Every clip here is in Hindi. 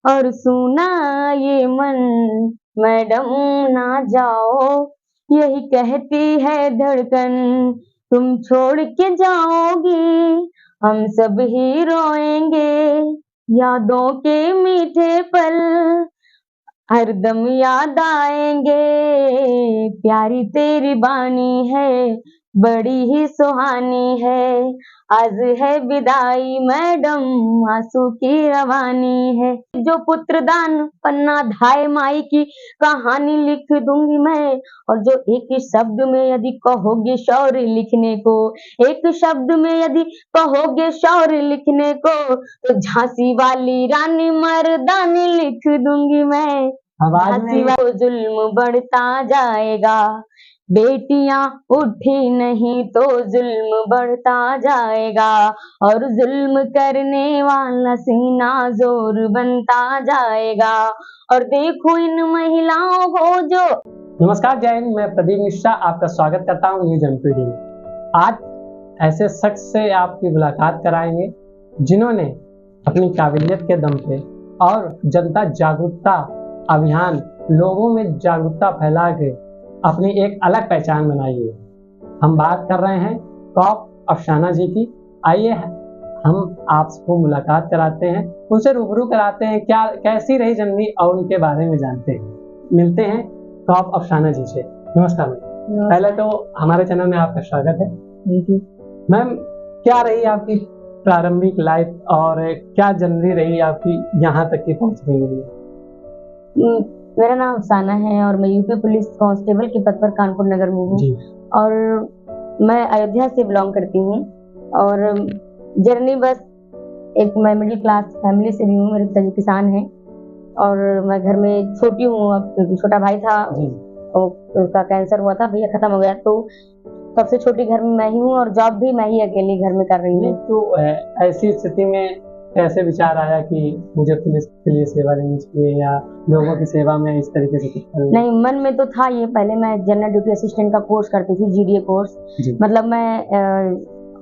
और सुना ये मन मैडम ना जाओ, यही कहती है धड़कन तुम छोड़ के जाओगी, हम सब ही रोएंगे, यादों के मीठे पल हरदम याद आएंगे, प्यारी तेरी बानी है बड़ी ही सुहानी है, आज है विदाई मैडम आंसू की रवानी है, जो पुत्र दान पन्ना धाय माई की कहानी लिख दूंगी मैं, और जो एक शब्द में यदि कहोगे शौर्य लिखने को, एक शब्द में यदि कहोगे शौर्य लिखने को, तो झांसी वाली रानी मर्दानी लिख दूंगी मैं। झांसी वाला जुल्म बढ़ता जाएगा, बेटियां उठी नहीं तो जुल्म बढ़ता जाएगा, और जुल्म करने वाला सीना जोर बनता जाएगा, और देखो इन महिलाओं को जो। नमस्कार, जय हिंद। मैं प्रदीप मिश्रा आपका स्वागत करता हूँ न्यूज एमपीडी में। आज ऐसे शख्स से आपकी मुलाकात कराएंगे जिन्होंने अपनी काबिलियत के दम पे और जनता जागरूकता अभियान, लोगों में जागरूकता फैला के अपनी एक अलग पहचान बनाई है। हम बात कर रहे हैं कॉप अफसाना जी की। आइए हम आपको मुलाकात कराते हैं, उनसे रूबरू कराते हैं, क्या कैसी रही जिंदगी और उनके बारे में जानते हैं। मिलते हैं कॉप अफसाना जी से। नमस्कार मैम। पहले तो हमारे चैनल में आपका स्वागत है। मैम, क्या रही आपकी प्रारंभिक लाइफ और क्या जर्नी रही आपकी यहाँ तक की पहुँचने के लिए? मेरा नाम अफसाना है और मैं यूपी पुलिस कांस्टेबल के पद पर कानपुर नगर में हूँ, और मैं अयोध्या से बिलोंग करती हूँ। और जर्नी बस एक, मैं मिडिल क्लास फैमिली से भी हूँ, मेरे पिताजी किसान हैं, और मैं घर में छोटी हूँ। अब क्योंकि छोटा भाई था, उसका कैंसर हुआ था, भैया खत्म हो गया, तो सबसे छोटी घर में मैं ही हूँ, और जॉब भी मैं ही अकेले घर में कर रही हूँ। तो ऐसी स्थिति में कैसे विचार आया कि मुझे पुलिस के लिए सेवा लेनी चाहिए या लोगों की सेवा में इस तरीके से? नहीं, मन में तो था ये। पहले मैं जनरल ड्यूटी असिस्टेंट का कोर्स करती थी, जीडीए कोर्स, मतलब मैं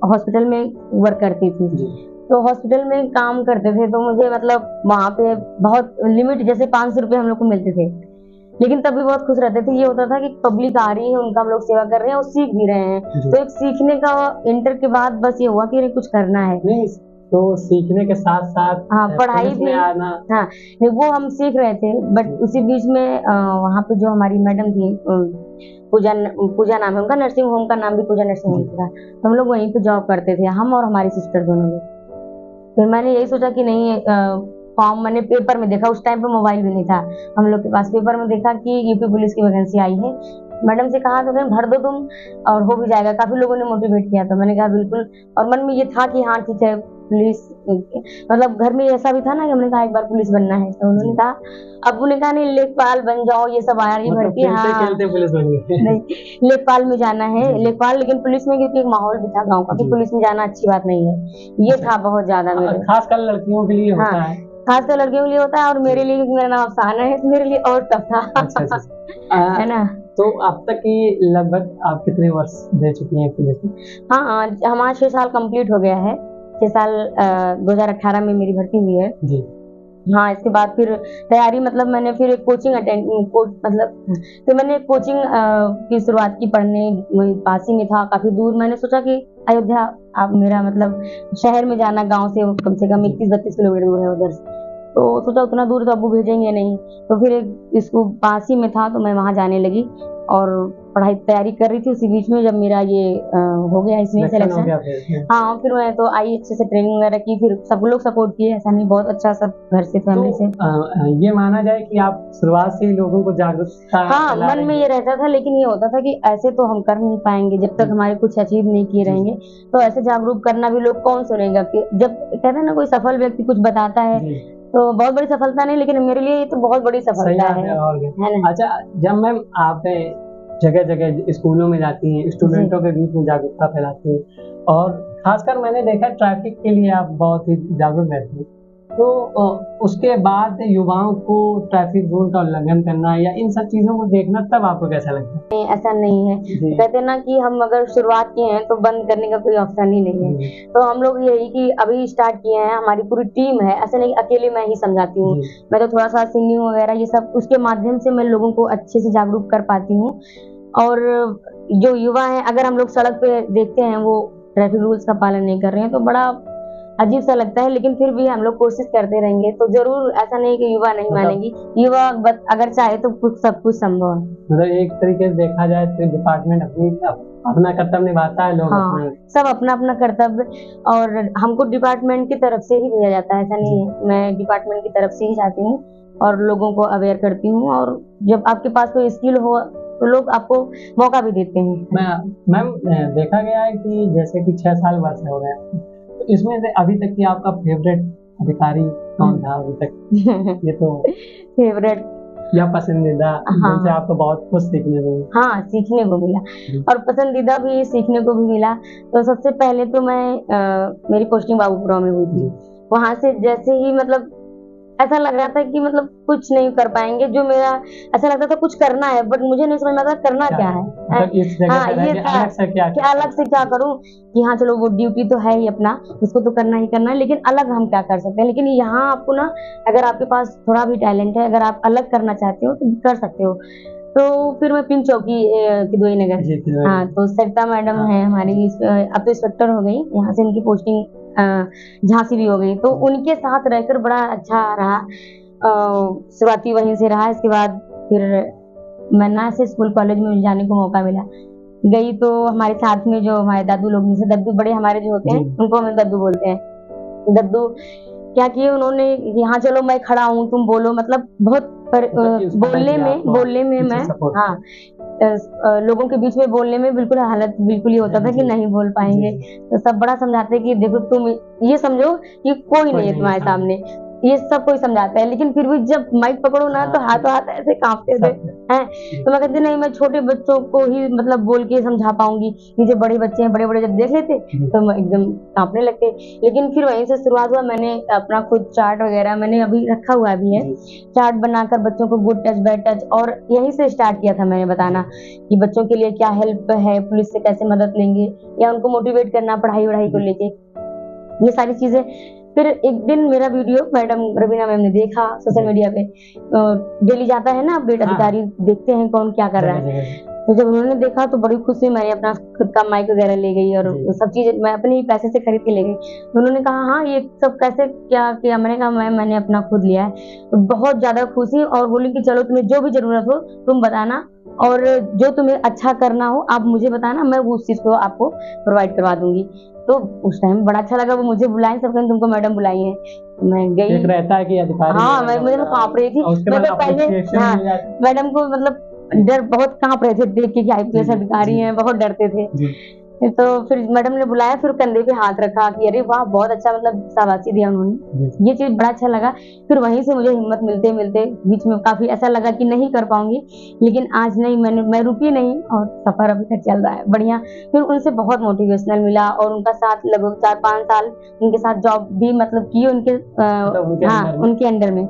हॉस्पिटल में वर्क करती थी। तो हॉस्पिटल में काम करते थे, तो मुझे मतलब वहाँ पे बहुत लिमिट, जैसे 500 रुपये हम लोग को मिलते थे, लेकिन तब भी बहुत खुश रहते थे। ये होता था कि पब्लिक आ रही है, उनका हम लोग सेवा कर रहे हैं और सीख भी रहे हैं। तो एक सीखने का इंटर के बाद बस ये हुआ कि कुछ करना है। तो सीखने के साथ साथ पढ़ाई भी आना, वो हम सीख रहे थे। बट उसी बीच में वहाँ पे जो हमारी मैडम थी, पूजा नाम है उनका, नर्सिंग होम का नाम भी पूजा नर्सिंग होम था, तो हम लोग वहीं पे जॉब करते थे, हम और हमारी सिस्टर दोनों लोग। फिर मैंने यही सोचा कि नहीं, फॉर्म मैंने पेपर में देखा, उस टाइम पे मोबाइल भी नहीं था हम लोग के पास। पेपर में देखा कि यूपी पुलिस की वैकेंसी आई है। मैडम से कहा तो भर दो तुम और हो भी जाएगा। काफी लोगों ने मोटिवेट किया, तो मैंने कहा बिल्कुल। और मन में ये था कि हाँ ठीक है, पुलिस, मतलब घर में ऐसा भी था ना कि हमने कहा एक बार पुलिस बनना है, तो उन्होंने कहा, अबू ने कहा नहीं लेखपाल बन जाओ, ये सब आया, ये भर्ती, हाँ पुलिस बन गई। नहीं, लेखपाल में जाना है, लेखपाल। लेकिन पुलिस में क्योंकि एक माहौल भी था गाँव का कि पुलिस में जाना अच्छी बात नहीं है, ये था बहुत ज्यादा मेरे, खासकर लड़कियों के लिए होता है। खासकर लड़कियों के लिए होता है, और मेरे लिए क्योंकि मेरा नाम अफसाना है तो मेरे लिए और टफ था। है ना। तो अब तक की लगभग आप कितने वर्ष दे चुकी हैं पुलिस में? हाँ, हमारा 6 साल कंप्लीट हो गया है। 6 साल 2018 में मेरी भर्ती हुई है जी। हाँ, इसके बाद फिर तैयारी, मतलब मैंने फिर एक कोचिंग फिर मैंने एक कोचिंग की शुरुआत की पढ़ने, पास ही में था, काफी दूर। मैंने सोचा कि अयोध्या, आप मेरा मतलब शहर में जाना गांव से कम 31-32 किलोमीटर दूर है उधर से, तो सोचा उतना दूर तो अब्बू भेजेंगे नहीं, तो फिर इसको पास ही में था, तो मैं वहां जाने लगी और पढ़ाई तैयारी कर रही थी। उसी बीच में जब मेरा ये हो गया इसमें सिलेक्शन, हाँ, फिर मैं तो आई, अच्छे से ट्रेनिंग वगैरह की, फिर सब लोग सपोर्ट किए, ऐसा नहीं, बहुत अच्छा सब घर से, फैमिली से। ये माना जाए कि आप शुरुआत से ही लोगों को जागरूकता, हाँ, मन में ये रहता था, लेकिन ये होता था कि ऐसे तो हम कर नहीं पाएंगे जब तक हमारे कुछ अचीव नहीं किए रहेंगे, तो ऐसे जागरूक करना भी लोग कौन सुनेगा। जब कहते हैं ना कोई सफल व्यक्ति कुछ बताता है तो बहुत बड़ी सफलता नहीं, लेकिन मेरे लिए ये तो बहुत बड़ी सफलता है ना। अच्छा, जब मैम आप जगह जगह स्कूलों में जाती हैं, स्टूडेंटों के बीच में जागरूकता फैलाती हैं, और खासकर मैंने देखा ट्रैफिक के लिए आप बहुत ही जागरूक रहती हैं, तो उसके बाद युवाओं को ट्रैफिक रूल का उल्लंघन करना या इन सब चीजों को देखना तब आपको कैसा लगता है? नहीं, ऐसा नहीं है। जी। कहते हैं ना कि हम अगर शुरुआत किए हैं तो बंद करने का कोई ऑप्शन ही नहीं है। तो हम लोग यही कि अभी स्टार्ट किए हैं, हमारी पूरी टीम है, ऐसा नहीं अकेले मैं ही समझाती हूँ। जी। मैं तो थोड़ा सा सिंगिंग वगैरह ये सब उसके माध्यम से मैं लोगों को अच्छे से जागरूक कर पाती हूँ। और जो युवा हैं, अगर हम लोग सड़क पे देखते हैं वो ट्रैफिक रूल्स का पालन नहीं कर रहे हैं तो बड़ा अजीब सा लगता है, लेकिन फिर भी हम लोग कोशिश करते रहेंगे। तो जरूर ऐसा नहीं कि युवा नहीं मानेगी, युवा बस अगर चाहे तो सब कुछ संभव है। मतलब एक तरीके से देखा जाए तो डिपार्टमेंट अपना कर्तव्य निभाता है, लोग हाँ, सब अपना अपना कर्तव्य, और हमको डिपार्टमेंट की तरफ से ही भेजा जाता है, ऐसा नहीं है। मैं डिपार्टमेंट की तरफ से ही जाती हूँ और लोगों को अवेयर करती हूँ, और जब आपके पास कोई स्किल हो तो लोग आपको मौका भी देते हैं। मैम देखा गया है कि जैसे कि 6 साल वर्ष हो गए, तो इसमें से अभी तक की आपका फेवरेट अधिकारी कौन था अभी तक? ये तो फेवरेट या पसंदीदा, हाँ, जिनसे आपको बहुत कुछ सीखने को मिला? हाँ, सीखने को मिला और पसंदीदा भी सीखने को भी मिला। तो सबसे पहले तो मेरी पोस्टिंग बाबूपुरा में हुई थी। वहां से जैसे ही मतलब ऐसा लग रहा था कि मतलब कुछ नहीं कर पाएंगे, जो मेरा ऐसा लगता था कुछ करना है, बट मुझे नहीं समझ में आता करना क्या है। मतलब इस जगह हाँ, पे रह ये के था अलग से क्या कि अलग से क्या करूं, कि हाँ चलो वो ड्यूटी तो है ही अपना, उसको तो करना ही करना है, लेकिन अलग हम क्या कर सकते हैं। लेकिन यहाँ आपको ना, अगर आपके पास थोड़ा भी टैलेंट है, अगर आप अलग करना चाहते हो तो कर सकते हो। तो फिर मैं पिंक चौकी किदवई नगर, हाँ, तो सरिता मैडम है हमारी, अब तो इंस्पेक्टर हो गई, यहाँ से उनकी पोस्टिंग झांसी भी हो गई, तो उनके साथ रहकर बड़ा अच्छा रहा। शुरुआती वहीं से रहा। इसके बाद फिर मैं ना से स्कूल कॉलेज में जाने को मौका मिला, गई तो हमारे साथ में जो हमारे दादू लोग, जैसे दद्दू बड़े हमारे जो होते हैं उनको हम दद्दू बोलते हैं। दद्दू क्या किए उन्होंने, यहाँ चलो मैं खड़ा हूँ तुम बोलो, मतलब बहुत बोलने में मैं, हाँ, लोगों के बीच में बोलने में बिल्कुल हालत बिल्कुल ही होता था कि नहीं बोल पाएंगे। तो सब बड़ा समझाते कि देखो तुम ये समझो कि कोई नहीं है तुम्हारे सामने, ये सब कोई समझाता है, लेकिन फिर भी जब माइक पकड़ो ना तो हाथों हाथ ऐसे कांपते थे हैं। तो मैं कहती नहीं, मैं छोटे बच्चों को ही मतलब बोल के समझा पाऊंगी, ये जो बड़े बच्चे हैं, बड़े बड़े जब देख लेते तो मैं एकदम कांपने लगते। लेकिन फिर वहीं से शुरुआत हुआ, मैंने अपना खुद चार्ट वगैरह मैंने अभी रखा हुआ भी है, चार्ट बनाकर बच्चों को गुड टच बैड टच, और यहीं से स्टार्ट किया था मैंने बताना कि बच्चों के लिए क्या हेल्प है, पुलिस से कैसे मदद लेंगे, या उनको मोटिवेट करना पढ़ाई वढ़ाई को लेके, ये सारी चीजें। फिर एक दिन मेरा वीडियो मैडम रवीना मैम ने देखा सोशल मीडिया पे, डेली जाता है ना अपडेट, अधिकारी देखते हैं कौन क्या कर रहा है। तो जब उन्होंने देखा तो बड़ी खुशी, मैंने अपना खुद का माइक वगैरह ले गई और सब चीज मैं अपने ही पैसे से खरीद के ले गई। तो उन्होंने कहा हाँ ये सब कैसे क्या किया, मैंने कहा मैंने अपना खुद लिया है। तो बहुत ज्यादा खुशी, और बोली कि चलो तुम्हें जो भी जरूरत हो तुम बताना, और जो तुम्हें अच्छा करना हो आप मुझे बताना, मैं उस चीज को आपको प्रोवाइड करवा दूंगी। तो उस टाइम बड़ा अच्छा लगा, वो मुझे बुलाए, सब कहते तुमको मैडम बुलाई है। मैं गई, एक रहता है कि अधिकारी, हाँ मुझे तो कांप रही थी मैं तो पहले, हाँ, मैडम को मतलब डर बहुत कांप रहे थे देख के कि आईपीएस अधिकारी हैं, बहुत डरते थे। तो फिर मैडम ने बुलाया, फिर कंधे पे हाथ रखा कि अरे वाह बहुत अच्छा, मतलब शाबाशी दिया उन्होंने, ये चीज बड़ा अच्छा लगा। फिर वहीं से मुझे हिम्मत मिलते मिलते बीच में काफी ऐसा लगा कि नहीं कर पाऊंगी, लेकिन आज नहीं, मैं रुकी नहीं और सफर अभी तक चल रहा है बढ़िया। फिर उनसे बहुत मोटिवेशनल मिला, और उनका साथ लगभग 4-5 साल उनके साथ जॉब भी मतलब की उनके, हाँ उनके अंडर में,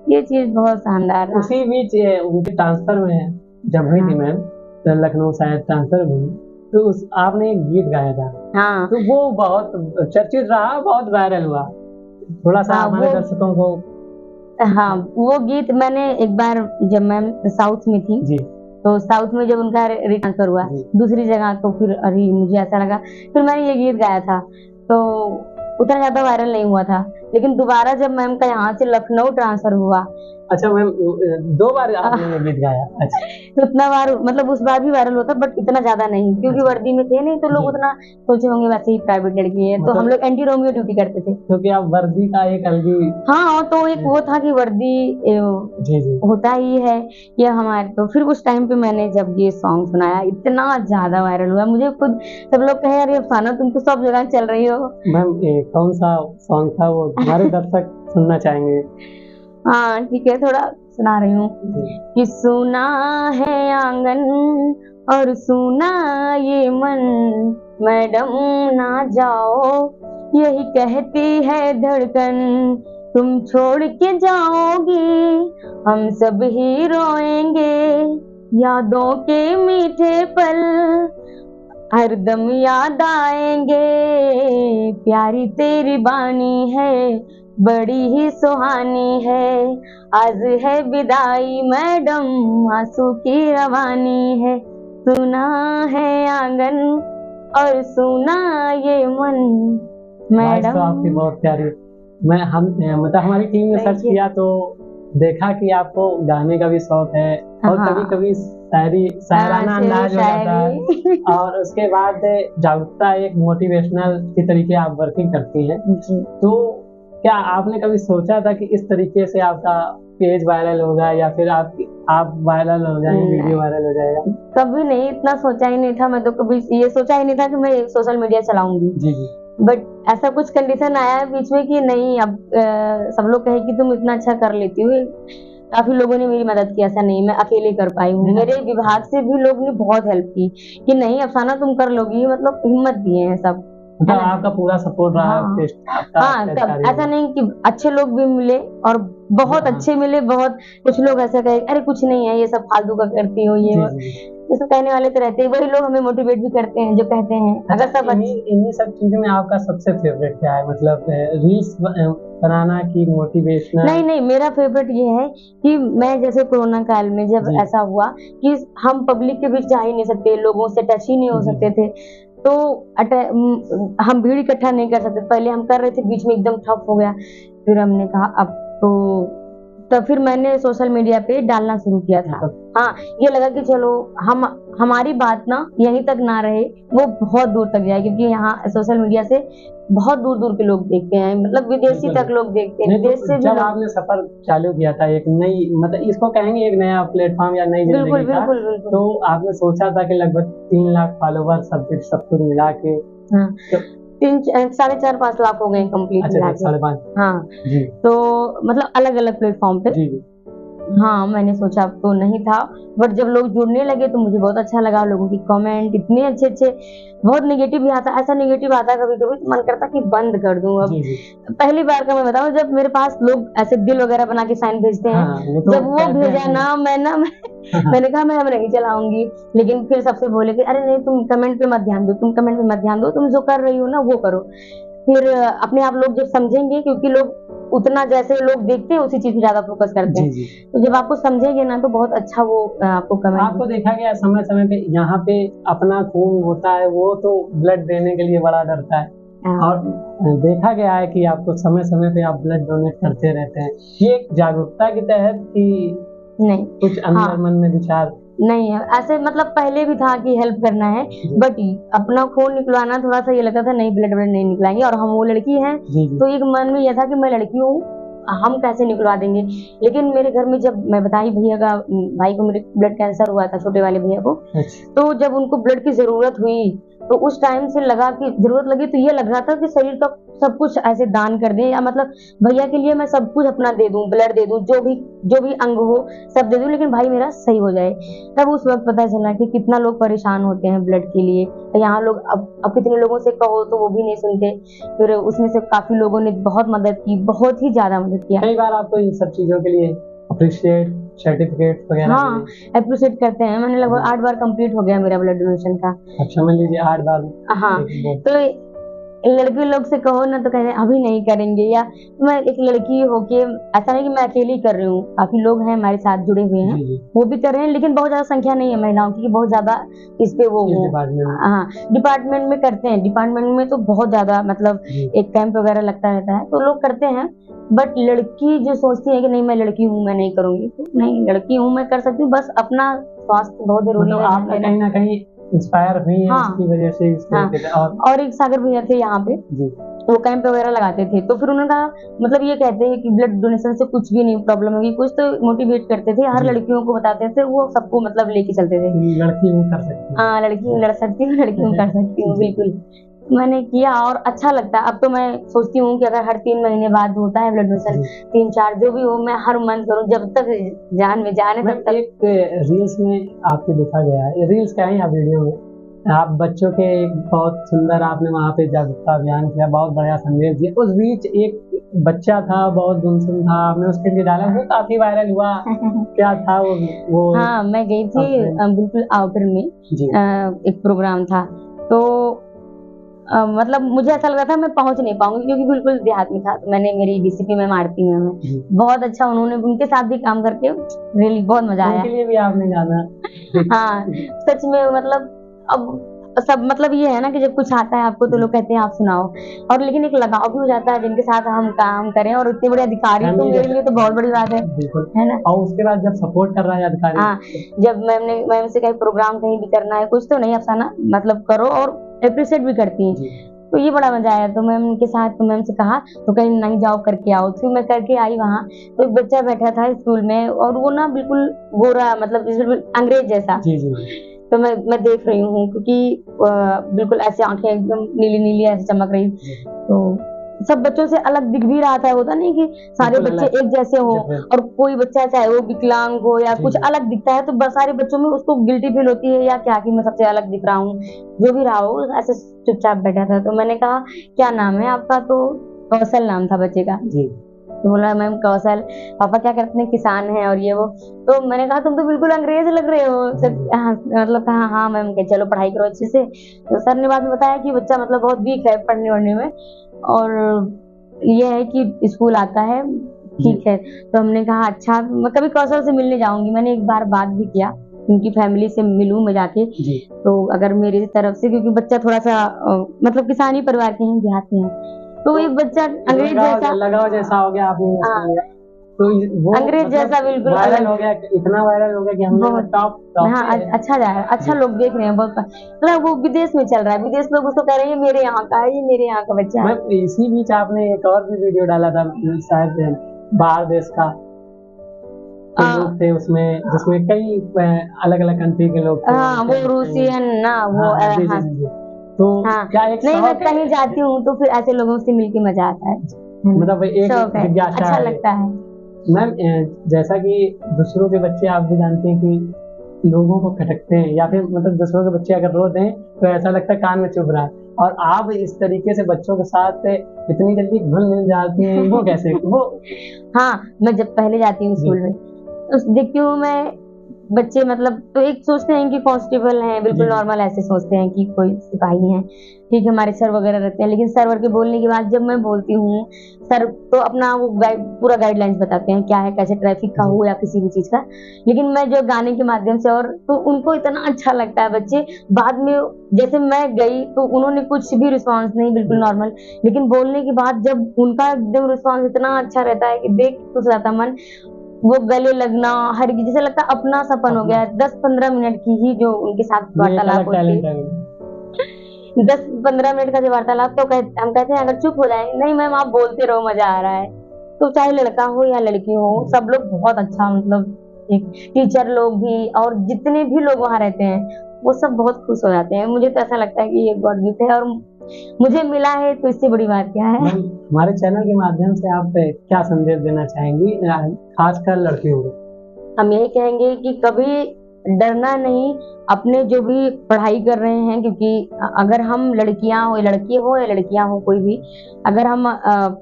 ये चीज बहुत शानदार रहा। उसी बीच उनके ट्रांसफर में जब हुई थी मैम, तो लखनऊ शायद ट्रांसफर हुई, तो आपने एक गीत गाया था, हाँ, तो वो बहुत चर्चित रहा, बहुत वायरल हुआ, थोड़ा सा हमारे दर्शकों को। हाँ, वो गीत मैंने एक बार जब मैं साउथ में थी जी, तो साउथ में जब उनका रिट्रांसफर हुआ दूसरी जगह, तो फिर अरे मुझे ऐसा लगा, फिर मैंने ये गीत गाया था, तो उतना ज्यादा वायरल नहीं हुआ था। लेकिन दोबारा जब मैम का यहाँ से लखनऊ ट्रांसफर हुआ, अच्छा मैम 2 बार आपने ये गीत गाया? अच्छा, तो उतना बार मतलब उस बार भी वायरल होता, बट इतना ज्यादा नहीं, क्योंकि वर्दी में थे नहीं, तो लोग उतना सोचे होंगे वैसे ही प्राइवेट लड़की है, तो हम लोग एंटी रोमियो ड्यूटी करते थे, क्योंकि आप वर्दी का एक अलग, हाँ, तो एक वो था कि वर्दी होता ही है ये हमारे। तो फिर उस टाइम पे मैंने जब ये सॉन्ग सुनाया, इतना ज्यादा वायरल हुआ, मुझे खुद सब लोग कहे अरे अफसाना तुम तो सब जगह चल रही हो। मैम कौन सा सॉन्ग था वो, हमारे दर्शक सुनना चाहेंगे? हाँ ठीक है, थोड़ा सुना रही हूँ कि सुना है आंगन और सुना ये मन, मैडम ना जाओ यही कहती है धड़कन, तुम छोड़ के जाओगी हम सब ही रोएंगे, यादों के मीठे पल हरदम याद आएंगे, प्यारी तेरी बानी है बड़ी ही सुहानी है, आज है विदाई मैडम आंसू की रवानी है, सुना है आंगन और सुना ये मन वॉइस मैडम। तो आपकी बहुत प्यारी। मतलब हमारी टीम ने सर्च किया तो देखा कि आपको गाने का भी शौक है और हाँ। कभी कभी शायराना अंदाज हो जाता है और उसके बाद जागरूकता एक मोटिवेशनल के तरीके आप वर्किंग करती हैं। तो क्या आपने कभी सोचा था कि इस तरीके से आपका पेज वायरल होगा या फिर आप वायरल हो जाएंगे, वीडियो वायरल हो जाएगा? कभी नहीं, इतना सोचा ही नहीं था। मैं तो कभी ये सोचा ही नहीं था कि मैं सोशल मीडिया चलाऊंगी। जी जी। बट ऐसा कुछ कंडीशन आया बीच में कि नहीं, अब सब लोग कहे कि तुम इतना अच्छा कर लेती हो। काफी लोगों ने मेरी मदद की, ऐसा नहीं मैं अकेले कर पाई हूँ। मेरे विभाग से भी लोग ने बहुत हेल्प की कि नहीं अफसाना तुम कर लोगी, मतलब हिम्मत दिए हैं सब। मतलब आपका पूरा सपोर्ट रहा। हाँ, तब ऐसा नहीं कि अच्छे लोग भी मिले और बहुत अच्छे मिले, बहुत कुछ लोग ऐसा कहे अरे कुछ नहीं है ये सब फालतू का करती हो, ये सब कहने वाले तो रहते हैं, वही लोग हमें मोटिवेट भी करते हैं जो कहते हैं। अगर सब इन्हीं सब चीजों में आपका सबसे फेवरेट क्या है? मतलब रील्स बनाना की मोटिवेशनल? नहीं, मेरा फेवरेट ये है कि मैं जैसे कोरोना काल में जब ऐसा हुआ कि हम पब्लिक के बीच जा ही नहीं सकते, लोगों से टच ही नहीं हो सकते थे, तो हम भीड़ इकट्ठा नहीं कर सकते। पहले हम कर रहे थे, बीच में एकदम ठप हो गया, फिर हमने कहा अब तो फिर मैंने सोशल मीडिया पे डालना शुरू किया था। हाँ, ये लगा कि चलो हमारी बात ना यहीं तक ना रहे, वो बहुत दूर तक जाए, क्योंकि यहाँ सोशल मीडिया से बहुत दूर दूर के लोग देखते हैं, मतलब विदेशी तक लोग देखते हैं, विदेश से भी। जब आपने सफर चालू किया था एक नई, मतलब इसको कहेंगे एक नया प्लेटफॉर्म या नई जिंदगी का, तो आपने सोचा था कि लगभग 3 लाख फॉलोवर सब कुछ मिला के? हाँ, 4.5 लाख हो गए कंप्लीट। अच्छा, 5.5। हाँ जी। तो मतलब अलग अलग प्लेटफॉर्म पे। जी जी। हाँ, मैंने सोचा तो नहीं था, बट जब लोग जुड़ने लगे तो मुझे बहुत अच्छा लगा। लोगों की कमेंट इतने अच्छे अच्छे, बहुत नेगेटिव भी आता, ऐसा नेगेटिव आता कभी कभी तो मन करता कि बंद कर दूं अब। पहली बार का मैं बताऊं, जब मेरे पास लोग ऐसे दिल वगैरह बना के साइन भेजते हैं, जब वो भेजा ना मैंने कहा मैं अब नहीं चलाऊंगी, लेकिन फिर सबसे बोले कि अरे नहीं तुम कमेंट पे मत ध्यान दो, तुम जो कर रही हो ना वो करो। फिर अपने आप लोग जब समझेंगे, क्योंकि लोग उतना जैसे लोग देखते हैं उसी चीज पे ज्यादा फोकस करते हैं, तो जब आपको समझेंगे ना तो बहुत अच्छा वो आपको कमेंट। आपको देखा गया समय समय पे यहाँ पे अपना खून होता है, वो तो ब्लड देने के लिए बड़ा डरता है, और देखा गया है कि आपको समय समय पे आप ब्लड डोनेट करते रहते हैं। ये एक जागरूकता के तहत कि नहीं कुछ अंदर मन में विचार नहीं है ऐसे, मतलब पहले भी था कि हेल्प करना है, बट अपना खून निकलवाना थोड़ा सा ये लगता था नहीं, ब्लड नहीं निकलाएंगे, और हम वो लड़की हैं तो एक मन में यह था कि मैं लड़की हूँ, हम कैसे निकलवा देंगे। लेकिन मेरे घर में जब मैं बताई भाई को मेरे ब्लड कैंसर हुआ था, छोटे वाले भैया को, तो जब उनको ब्लड की जरूरत हुई तो उस टाइम से लगा कि जरूरत लगी तो ये लग रहा था कि शरीर का सब कुछ ऐसे दान कर दें, या मतलब भैया के लिए मैं सब कुछ अपना दे दूं, ब्लड दे दूं, जो भी अंग हो सब दे दूं, लेकिन भाई मेरा सही हो जाए। तब उस वक्त पता चला कि कितना लोग परेशान होते हैं ब्लड के लिए। तो यहाँ लोग अब कितने लोगों से कहो तो वो भी नहीं सुनते, फिर उसमें से काफी लोगों ने बहुत मदद की, बहुत ही ज्यादा मदद किया। कई बार आपको इन सब चीजों के लिए अप्रिशिएट सर्टिफिकेट वगैरह? हाँ, अप्रिशिएट करते हैं। मैंने लगभग 8 बार कंप्लीट हो गया मेरा ब्लड डोनेशन का। अच्छा, मान लीजिए 8 बार। हाँ, तो लड़के लोग से कहो ना तो कहते हैं अभी नहीं करेंगे, या मैं एक लड़की होके ऐसा नहीं कि मैं अकेली कर रही हूँ, काफी लोग हैं हमारे साथ जुड़े हुए हैं, वो भी कर रहे हैं, लेकिन बहुत ज्यादा संख्या नहीं है महिलाओं की, बहुत ज्यादा इस पे वो हाँ डिपार्टमेंट में करते हैं। डिपार्टमेंट में तो बहुत ज्यादा, मतलब एक कैंप वगैरह लगता रहता है तो लोग करते हैं, बट लड़की जो सोचती है कि नहीं मैं लड़की हूँ मैं नहीं करूंगी, तो नहीं, लड़की हूँ मैं कर सकती हूँ, बस अपना स्वास्थ्य बहुत जरूरी है। आप कहीं ना कहीं इंस्पायर हुई है उसकी वजह से। और एक सागर भैया थे यहाँ पे, वो कैंप वगैरह लगाते थे, तो फिर उन्होंने कहा, मतलब ये कहते हैं कि ब्लड डोनेशन से कुछ भी नहीं प्रॉब्लम होगी, कुछ तो मोटिवेट करते थे, हर लड़कियों को बताते थे, वो सबको मतलब लेके चलते थे, लड़की हूँ कर सकती हूँ, हाँ लड़की लड़ सकती हूँ, लड़की हूँ कर सकती हूँ, बिल्कुल। मैंने किया और अच्छा लगता है। अब तो मैं सोचती हूँ कि अगर हर 3 महीने बाद होता है ब्लड डोनेशन, 3-4 जो भी हो, मैं हर मंथ करूँ, जब तक जान में जान है तब तक। एक रील्स में आपको दिखा गया है, रील्स क्या है या वीडियो में आप बच्चों के बहुत सुंदर आपने वहाँ पे जागरूकता अभियान किया, बहुत बढ़िया संदेश दिया। उस बीच एक बच्चा था, बहुत गुमसुम था, आपने उसके लिए डाला, वो काफी वायरल हुआ। क्या था वो हाँ, मैं गई थी बिल्कुल आउटर में जी एक प्रोग्राम था, तो मतलब मुझे ऐसा लग रहा था मैं पहुंच नहीं पाऊंगी क्योंकि बिल्कुल देहात में था। तो मैंने मेरी डीसीपी मैम आरती मैम है, जी। बहुत अच्छा, उन्होंने उनके साथ भी काम करके रियली बहुत मजा आया। उनके लिए भी आपने गाना हाँ, सच में मतलब अब सब मतलब ये है ना कि जब कुछ आता है आपको तो लोग कहते हैं आप सुनाओ, और लेकिन एक लगाव भी हो जाता है जिनके साथ हम काम करें, और इतने बड़े अधिकारी तो मेरे लिए तो बहुत बड़ी बात बिल्कुल है ना। और उसके बाद जब सपोर्ट कर रहा है अधिकारी, हाँ, जब मैम से कहीं प्रोग्राम कहीं भी करना है कुछ तो नहीं अफसाना मतलब करो, और अप्रिशिएट भी करती हैं, जी तो ये बड़ा मजा आया। तो मैम के साथ तो मैम से कहा तो कहीं नहीं जाओ करके आओ, फिर मैं करके आई वहाँ। तो एक बच्चा बैठा था स्कूल में और वो ना बिल्कुल गोरा मतलब बिल्कुल अंग्रेज जैसा, जी जी तो मैं देख रही हूँ क्योंकि बिल्कुल ऐसे आंखें एकदम नीली नीली ऐसे चमक रही, तो सब बच्चों से अलग दिख भी रहा था। होता नहीं कि सारे बिल्कुल बच्चे अलग। एक जैसे हो, और कोई बच्चा चाहे वो विकलांग हो या जी, कुछ जी। अलग दिखता है तो सारे बच्चों में उसको गिल्टी फील होती है या क्या कि मैं सबसे अलग दिख रहा हूँ। जो भी रहा हो ऐसे चुपचाप बैठा था, तो मैंने कहा क्या नाम है आपका, तो कौशल नाम था बच्चे का। जी तो बोला मैम कौशल, पापा क्या करते हैं, किसान हैं और ये वो। तो मैंने कहा तुम तो बिल्कुल अंग्रेज लग रहे हो। हाँ, मतलब कहा हाँ मैम के चलो पढ़ाई करो अच्छे से। तो सर ने बाद में बताया कि बच्चा मतलब बहुत वीक है पढ़ने वढ़ने में, और ये है कि स्कूल आता है ठीक है। तो हमने कहा अच्छा मैं कभी कौशल से मिलने जाऊंगी, मैंने एक बार बात भी किया उनकी फैमिली से मिलूं मैं जाके। जी तो अगर मेरी तरफ से, क्योंकि बच्चा थोड़ा सा मतलब किसानी परिवार के हैं, देहात के हैं, तो एक बच्चा अंग्रेज जैसा लगाव जैसा हो गया आपने हाँ, तो वो अंग्रेज मतलब जैसा बिल्कुल वायरल अलग हो गया, इतना वायरल हो गया कि हमने बहुत टॉप हाँ अच्छा जा रहा है, अच्छा लोग देख रहे हैं बहुत, मतलब वो विदेश में चल रहा है, विदेश लोग उसको कह रहे हैं ये मेरे यहाँ का है, ये मेरे यहाँ का बच्चा है। मैं इसी बीच आपने एक और भी वीडियो डाला था शायद बाहर देश का, तो लोग थे उसमें जिसमें कई अलग अलग कंट्री के लोग थे। हाँ वो रूसियन ना वो हाँ, जी, जी, हाँ जी, जी। तो हाँ, क्या एक नहीं मैं शौक है कहीं जाती हूँ तो फिर ऐसे लोगों से मिलके मजा आता है, मतलब एक शौक है, जिज्ञासा अच्छा है लगता है। मैम। जैसा कि दूसरों के बच्चे आप भी जानते हैं कि लोगों को खटकते हैं या फिर मतलब दूसरों के बच्चे अगर रो दें तो ऐसा लगता है कान में चुभ रहा है, और आप इस तरीके से बच्चों के साथ इतनी जल्दी घुल मिल जाती हैं, वो कैसे वो हाँ, मैं जब पहले जाती हूँ स्कूल में तो देखती हूँ मैं बच्चे, मतलब तो एक सोचते हैं कि कांस्टेबल हैं, बिल्कुल नॉर्मल ऐसे सोचते हैं कि कोई सिपाही हैं, ठीक है हमारे सर वगैरह रहते हैं, लेकिन सर वर के बोलने के बाद जब मैं बोलती हूँ, सर तो अपना वो पूरा गाइडलाइंस बताते हैं क्या है कैसे ट्रैफिक का हो या किसी भी चीज का, लेकिन मैं जो गाने के माध्यम से, और तो उनको इतना अच्छा लगता है बच्चे बाद में, जैसे मैं गई तो उन्होंने कुछ भी रिस्पॉन्स नहीं, बिल्कुल नॉर्मल, लेकिन बोलने के बाद जब उनका एकदम रिस्पॉन्स इतना अच्छा रहता है कि देख खुश रहता मन, वो गले लगना हर जैसे लगता है अपना सपन हो गया। 10-15 मिनट की ही जो उनके साथ वार्तालाप होती है, 10-15 मिनट का जो वार्तालाप, तो हम कहते हैं अगर चुप हो जाए, नहीं मैम आप बोलते रहो मजा आ रहा है। तो चाहे लड़का हो या लड़की हो, सब लोग बहुत अच्छा, मतलब एक टीचर लोग भी और जितने भी लोग वहां रहते हैं वो सब बहुत खुश हो जाते हैं। मुझे तो ऐसा लगता है कि ये गॉड गिफ्ट है और मुझे मिला है, तो इससे बड़ी बात क्या है। हमारे चैनल के माध्यम से आप क्या संदेश देना चाहेंगी खासकर लड़कियों को? हम यही कहेंगे कि कभी डरना नहीं, अपने जो भी पढ़ाई कर रहे हैं, क्योंकि अगर हम लड़कियां हो, लड़के हो या लड़कियां हो कोई भी, अगर हम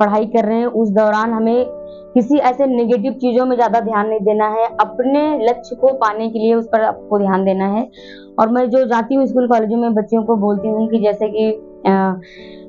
पढ़ाई कर रहे हैं उस दौरान हमें किसी ऐसे नेगेटिव चीजों में ज्यादा ध्यान नहीं देना है, अपने लक्ष्य को पाने के लिए उस पर आपको ध्यान देना है। और मैं जो जाती हूँ स्कूल कॉलेजों में बच्चियों को बोलती हूँ कि जैसे कि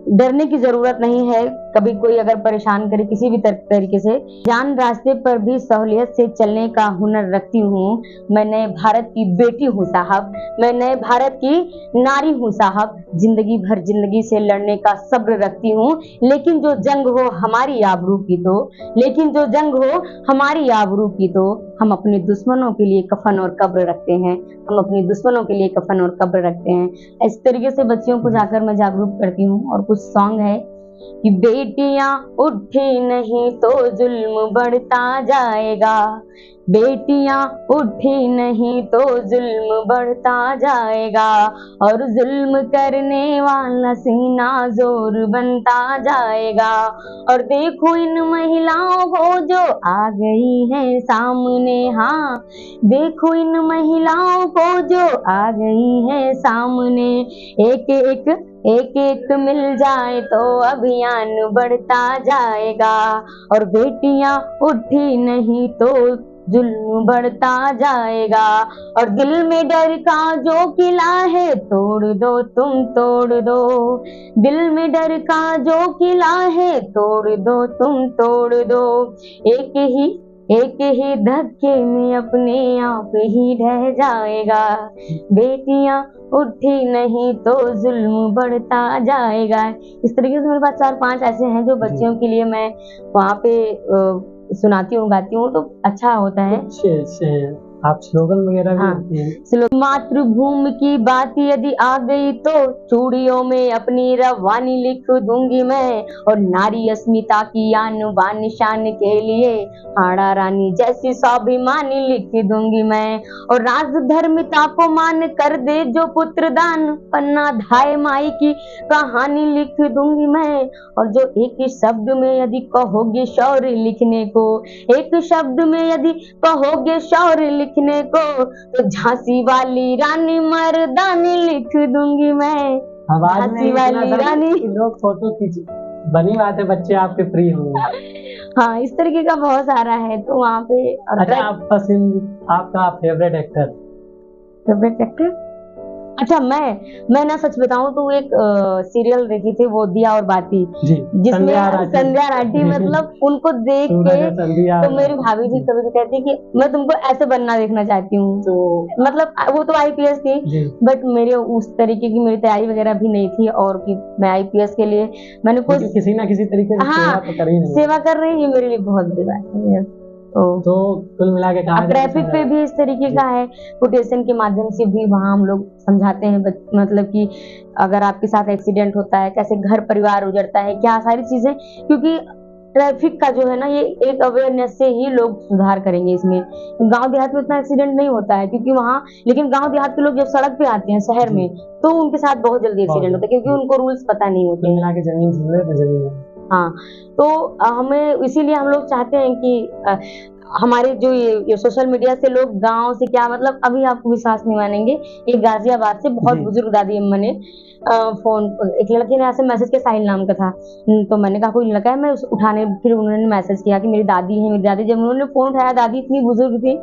डरने की जरूरत नहीं है, कभी कोई अगर परेशान करे किसी भी तरीके से, जान रास्ते पर भी सहूलियत से चलने का हुनर रखती हूँ। मैं नए भारत की बेटी हूँ साहब, मैं नए भारत की नारी हूँ साहब, जिंदगी भर जिंदगी से लड़ने का सब्र रखती हूँ, लेकिन जो जंग हो हमारी आबरू की तो, लेकिन जो जंग हो हमारी आबरू की तो, हम अपने दुश्मनों के लिए कफन और कब्र रखते हैं, हम अपने दुश्मनों के लिए कफन और कब्र रखते हैं। इस तरीके से बच्चियों को जाकर मैं जागरूक करती हूँ। और कुछ सॉन्ग है कि बेटियां उठी नहीं तो जुल्म बढ़ता जाएगा, बेटियां उठी नहीं तो जुल्म बढ़ता जाएगा, और जुल्म करने वाला सीना जोर बनता जाएगा। और देखो इन महिलाओं को जो आ गई है सामने, हाँ देखो इन महिलाओं को जो आ गई है सामने, एक एक मिल जाए तो अभियान बढ़ता जाएगा। और बेटियां उठी नहीं तो जुल्म बढ़ता जाएगा। और दिल में डर का जो किला है तोड़ दो तुम तोड़ दो, दिल में डर का जो किला है तोड़ दो तुम तोड़ दो। एक ही धक्के में अपने आप ही ढह जाएगा, बेटियां उठी नहीं तो जुल्म बढ़ता जाएगा। इस तरीके से मेरे पास 4-5 ऐसे हैं जो बच्चियों के लिए मैं वहाँ पे सुनाती हूँ, गाती हूँ, तो अच्छा होता है। आप स्लोगन वगैरह भी हाँ, लिखती हैं? मातृभूमि की बात यदि आ गई तो चूड़ियों में अपनी रवानी लिख दूंगी मैं, और नारी अस्मिता की आन बान शान के लिए हाड़ा रानी जैसी स्वाभिमानी लिख दूंगी मैं। और राज धर्मिता को मान कर दे जो पुत्र दान, पन्ना धाय माई की कहानी लिख दूंगी मैं। और जो एक शब्द में यदि कहोगे शौर्य लिखने को, एक शब्द में यदि कहोगे शौर्य लिखने को, तो झांसी वाली रानी मर्दानी लिख दूंगी मैं। झांसी वाली रानी। लोग फोटो खींच, बनी बात है बच्चे आपके फ्री होंगे। हाँ, इस तरीके का बहुत सारा है, तो वहाँ पे। अच्छा, आपका फेवरेट एक्टर? अच्छा, मैं ना सच बताऊं तो एक सीरियल देखी थी, वो दिया और बाती, जिसमें संध्या राठी मतलब उनको देख के तो मेरी भाभी जी कभी कहती कि मैं तुमको ऐसे बनना देखना चाहती हूँ। तो मतलब वो तो आईपीएस थी, बट मेरे उस तरीके की मेरी तैयारी वगैरह भी नहीं थी, और कि मैं आईपीएस के लिए मैंने कुछ किसी ना किसी तरीके से सेवा कर रही है, ये मेरे लिए बहुत बड़ी बात है। तो कुल मिला के अब ट्रैफिक पे भी इस तरीके का है, कोटेशन के माध्यम से भी वहाँ हम लोग समझाते हैं, मतलब कि अगर आपके साथ एक्सीडेंट होता है, कैसे घर परिवार उजड़ता है, क्या सारी चीजें, क्योंकि ट्रैफिक का जो है ना, ये एक अवेयरनेस से ही लोग सुधार करेंगे इसमें। गांव देहात में इतना एक्सीडेंट नहीं होता है क्योंकि वहाँ, लेकिन गांव देहात के लोग जब सड़क पे आते हैं शहर में, तो उनके साथ बहुत जल्दी एक्सीडेंट होता है, क्योंकि उनको रूल्स पता नहीं होते। जमीन हाँ, तो हमें इसीलिए हम लोग चाहते हैं कि हमारे जो ये सोशल मीडिया से लोग गांव से क्या, मतलब अभी आपको विश्वास नहीं मानेंगे, एक गाजियाबाद से बहुत बुजुर्ग दादी अम्मा ने फोन, एक लड़के ने ऐसे मैसेज किया, साहिल नाम का था, तो मैंने कहा कोई लड़का है, मैं उठाने, फिर उन्होंने मैसेज किया कि मेरी दादी है, मेरी दादी। जब उन्होंने फोन उठाया, दादी इतनी बुजुर्ग थी,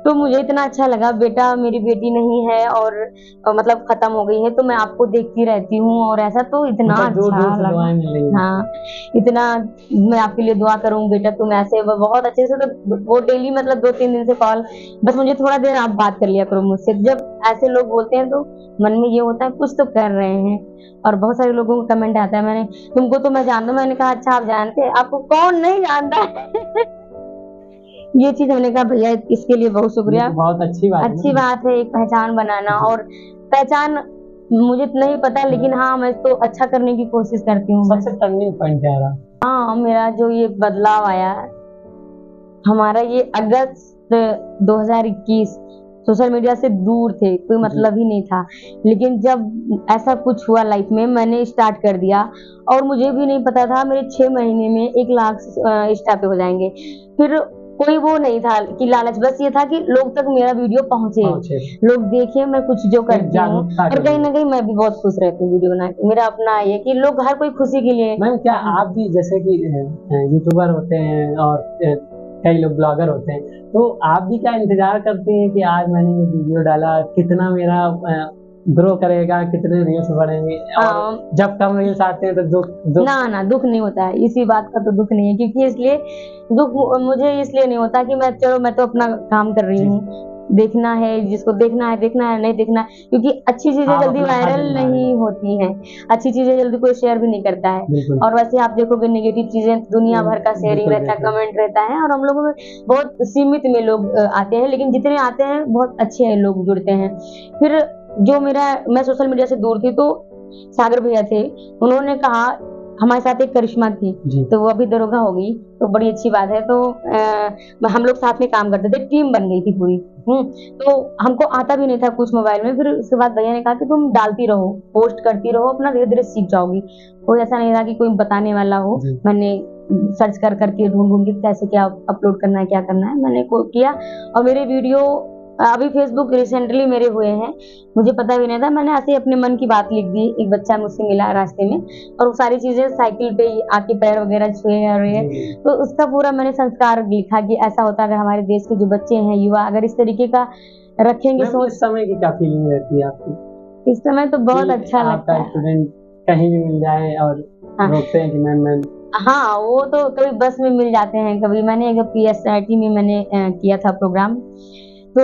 तो मुझे इतना अच्छा लगा, बेटा मेरी बेटी नहीं है और मतलब खत्म हो गई है, तो मैं आपको देखती रहती हूँ, और ऐसा तो इतना अच्छा लगा। हाँ, इतना मैं आपके लिए दुआ करूँ बेटा, तुम ऐसे बहुत अच्छे से, तो वो डेली मतलब 2-3 दिन से कॉल, बस मुझे थोड़ा देर आप बात कर लिया करो मुझसे। जब ऐसे लोग बोलते हैं तो मन में ये होता है कुछ तो कर रहे हैं। और बहुत सारे लोगों का कमेंट आता है, मैंने तुमको तो मैं जानता हूँ, मैंने कहा अच्छा आप जानते, आपको कौन नहीं जानता है। ये चीज हमने कहा भैया इसके लिए बहुत शुक्रिया, बहुत अच्छी बात है एक पहचान बनाना। और पहचान मुझे नहीं पता, लेकिन हाँ मैं तो अच्छा करने की कोशिश करती हूँ। सबसे टर्निंग पॉइंट क्या रहा? हाँ, मेरा जो ये बदलाव आया हमारा, ये अगस्त 2021, सोशल मीडिया से दूर थे, कोई मतलब ही नहीं था, लेकिन जब ऐसा कुछ हुआ लाइफ में, मैंने स्टार्ट कर दिया, और मुझे भी नहीं पता था मेरे 6 महीने में 1 लाख इंस्टा पे हो जाएंगे। फिर कोई वो नहीं था कि लालच, बस ये था कि लोग तक मेरा वीडियो पहुंचे, लोग देखे मैं कुछ जो करती हूँ, और कहीं ना कहीं मैं भी बहुत खुश रहती हूँ वीडियो बना के। मेरा अपना ये कि लोग हर कोई खुशी के लिए। मैम, क्या आप भी जैसे कि यूट्यूबर होते हैं और कई लोग ब्लॉगर होते हैं, तो आप भी क्या इंतजार करते हैं कि आज मैंने ये वीडियो डाला, कितना मेरा ग्रो करेगा, कितने रील्स बढ़ेंगे, और जब कम रील्स आते हैं तो दुख ना दुख नहीं होता है, इसी बात का तो दुख नहीं है, क्योंकि इसलिए दुख मुझे इसलिए नहीं होता कि मैं तो अपना काम कर रही हूँ, देखना है जिसको देखना है नहीं देखना है, क्योंकि अच्छी चीजें जल्दी वायरल नहीं होती हैं, अच्छी चीजें जल्दी कोई शेयर भी नहीं करता है। और वैसे आप देखोगे नेगेटिव चीजें दुनिया भर का शेयरिंग रहता है, कमेंट रहता है, और हम लोगों में बहुत सीमित में लोग आते हैं, लेकिन जितने आते हैं बहुत अच्छे लोग जुड़ते हैं। फिर जो मैं सोशल मीडिया से दूर थी, तो सागर भैया थे, उन्होंने कहा हमारे साथ एक करिश्मा थी, जी। तो वो अभी दरोगा हो गई, तो बड़ी अच्छी बात है। तो हम लोग साथ में काम करते थे, टीम बन गई थी पूरी। तो हमको आता भी नहीं था कुछ मोबाइल में। फिर उसके बाद भैया ने कहा कि तुम डालती रहो, पोस्ट करती रहो, अपना धीरे धीरे सीख जाओगी। कोई ऐसा नहीं था कि कोई बताने वाला हो। जी। मैंने सर्च कर करके ढूंढ ढूंढ के कैसे क्या अपलोड करना है, क्या करना है, मैंने किया। और मेरे वीडियो अभी फेसबुक रिसेंटली मेरे हुए हैं, मुझे पता भी नहीं था। मैंने ऐसे ही अपने मन की बात लिख दी। एक बच्चा मुझसे मिला रास्ते में, और वो सारी चीजें साइकिल पे आके पैर वगैरह छुए और ये, जी। तो उसका पूरा मैंने संस्कार लिखा कि ऐसा होता है अगर हमारे देश के जो बच्चे हैं, युवा अगर इस तरीके का रखेंगे मैम, सोच। इस समय की क्या फीलिंग रहती है आपकी इस समय तो बहुत कि अच्छा लगता आपका है। स्टूडेंट कहीं भी मिल जाए और हाँ। रोकते हैं कि मैम हाँ, वो तो कभी बस में मिल जाते हैं, कभी मैंने एक पीएसआईटी में मैंने किया था प्रोग्राम। तो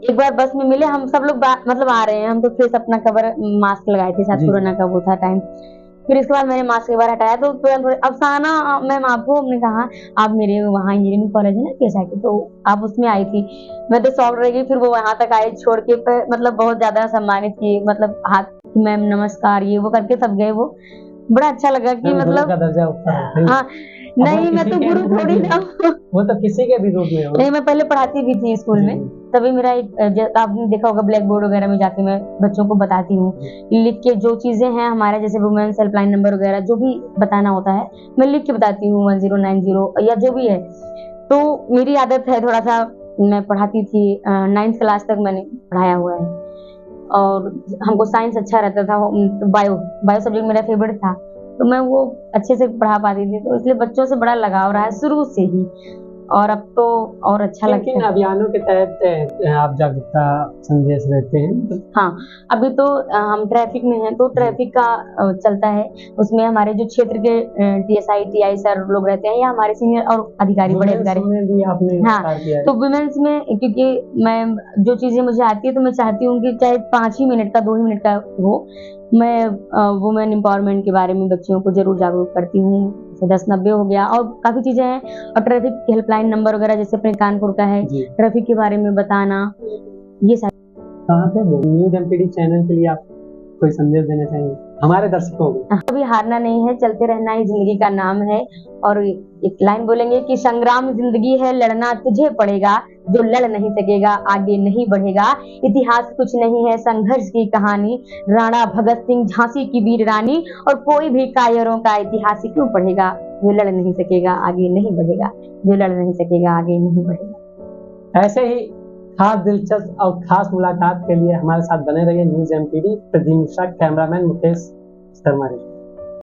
एक बार बस में मिले, हम सब लोग मतलब आ रहे हैं, हम तो फेस अपना कवर मास्क लगाए थे, शायद जी। कोरोना का वो था टाइम। फिर इसके बाद मैंने मास्क एक बार हटाया तो तुरंत अफसाना मैम आपको, हमने कहा आप मेरे वहाँ इंजीनियरिंग कॉलेज है ना पीएसआईटी, तो आप उसमें आई थी। मैं तो शॉक रह गई। फिर वो वहां तक आए छोड़ के, मतलब बहुत ज्यादा सम्मानित किए, मतलब हाथ मैम नमस्कार ये वो करके सब गए। वो बड़ा अच्छा लगा कि मैम, गुरु मतलब का दर्जा ऊपर है। हाँ, अब वो नहीं मैं किसी तो के गुरु रूप में थोड़ी भी ना हो, हूँ। वो तो किसी के भी रूप में हो। नहीं, मैं पहले पढ़ाती भी थी स्कूल जी। में, तभी मेरा एक आपने देखा होगा ब्लैक बोर्ड वगैरह में जाके मैं बच्चों को बताती हूँ, लिख के जो चीजें हैं हमारे, जैसे वुमेन्स हेल्पलाइन नंबर वगैरह जो भी बताना होता है मैं लिख के बताती हूँ, 1090 या जो भी है। तो मेरी आदत है थोड़ा सा, मैं पढ़ाती थी, 9th क्लास तक मैंने पढ़ाया हुआ है। और हमको साइंस अच्छा रहता था, बायो बायो सब्जेक्ट मेरा फेवरेट था, तो मैं वो अच्छे से पढ़ा पाती थी, तो इसलिए बच्चों से बड़ा लगाव रहा है शुरू से ही, और अब तो और अच्छा किन लगता किन है। अभियानों के तहत आप जागरूकता संदेश देते हैं? हाँ, अभी तो हम ट्रैफिक में हैं, तो ट्रैफिक का चलता है, उसमें हमारे जो क्षेत्र के टीएसआई टीआई सर लोग रहते हैं, या हमारे सीनियर और अधिकारी, बड़े वुमेन्स अधिकारी। में भी आपने हाँ, विस्तार किया है। तो वुमेन्स में क्योंकि मैं जो चीजें मुझे आती है तो मैं चाहती हूँ कि चाहे 5 ही मिनट का 2 ही मिनट का हो, मैं वुमेन एम्पावरमेंट के बारे में बच्चियों को जरूर जागरूक करती हूँ। जैसे 1090 हो गया और काफी चीजें हैं, और ट्रैफिक हेल्पलाइन नंबर वगैरह जैसे अपने कानपुर का है, जी। ट्रैफिक के बारे में बताना, ये सारी। कहाँ पे न्यूज एमपीडी चैनल के लिए आप कोई संदेश देना चाहेंगे हमारे दर्शकों को? कभी हारना नहीं है, चलते रहना ही जिंदगी का नाम है। और एक लाइन बोलेंगे कि संग्राम जिंदगी है, लड़ना तुझे पड़ेगा, जो लड़ नहीं सकेगा आगे नहीं बढ़ेगा। इतिहास कुछ नहीं है, संघर्ष की कहानी, राणा भगत सिंह झांसी की वीर रानी, और कोई भी कायरों का इतिहास क्यों पढ़ेगा, जो लड़ नहीं सकेगा आगे नहीं बढ़ेगा, जो लड़ नहीं सकेगा आगे नहीं बढ़ेगा। ऐसे ही खास दिलचस्प और खास मुलाकात के लिए हमारे साथ बने रहिए। News MPD, Pradeep Mishra, cameraman Mukesh Sharma.